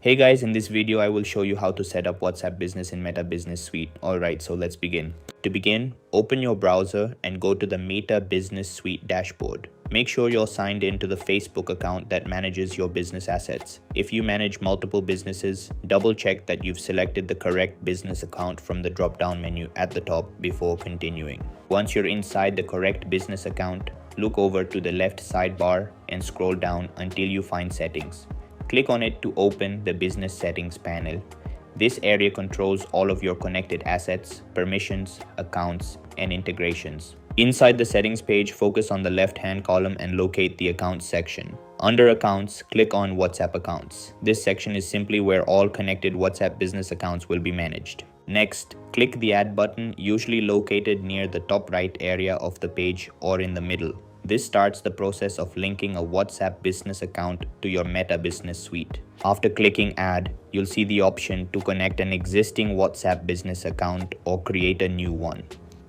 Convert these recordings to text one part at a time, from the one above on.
Hey guys, in this video I will show you how to set up WhatsApp Business in Meta Business Suite. Alright, so let's begin. To begin, open your browser and go to the Meta Business Suite dashboard. Make sure you're signed in to the Facebook account that manages your business assets. If you manage multiple businesses, double check that you've selected the correct business account from the drop-down menu at the top before continuing. Once you're inside the correct business account, look over to the left sidebar and scroll down until you find Settings. Click on it to open the Business Settings panel. This area controls all of your connected assets, permissions, accounts, and integrations. Inside the settings page, focus on the left-hand column and locate the Accounts section. Under Accounts, click on WhatsApp Accounts. This section is simply where all connected WhatsApp business accounts will be managed. Next, click the Add button, usually located near the top right area of the page or in the middle. This starts the process of linking a WhatsApp business account to your Meta Business Suite. After clicking Add, you'll see the option to connect an existing WhatsApp business account or create a new one.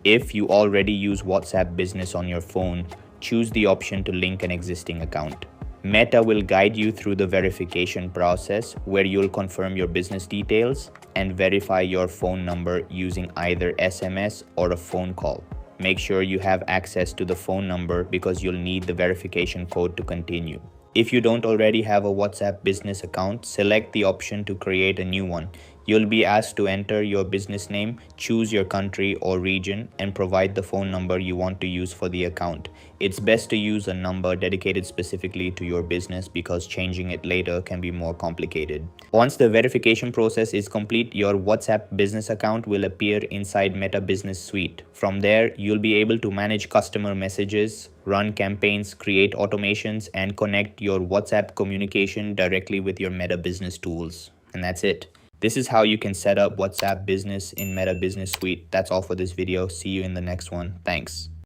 If you already use WhatsApp Business on your phone, choose the option to link an existing account. Meta will guide you through the verification process where you'll confirm your business details and verify your phone number using either SMS or a phone call. Make sure you have access to the phone number because you'll need the verification code to continue. If you don't already have a WhatsApp business account, select the option to create a new one. You'll be asked to enter your business name, choose your country or region, and provide the phone number you want to use for the account. It's best to use a number dedicated specifically to your business because changing it later can be more complicated. Once the verification process is complete, your WhatsApp business account will appear inside Meta Business Suite. From there, you'll be able to manage customer messages, run campaigns, create automations, and connect your WhatsApp communication directly with your Meta Business tools. And that's it. This is how you can set up WhatsApp Business in Meta Business Suite. That's all for this video. See you in the next one. Thanks.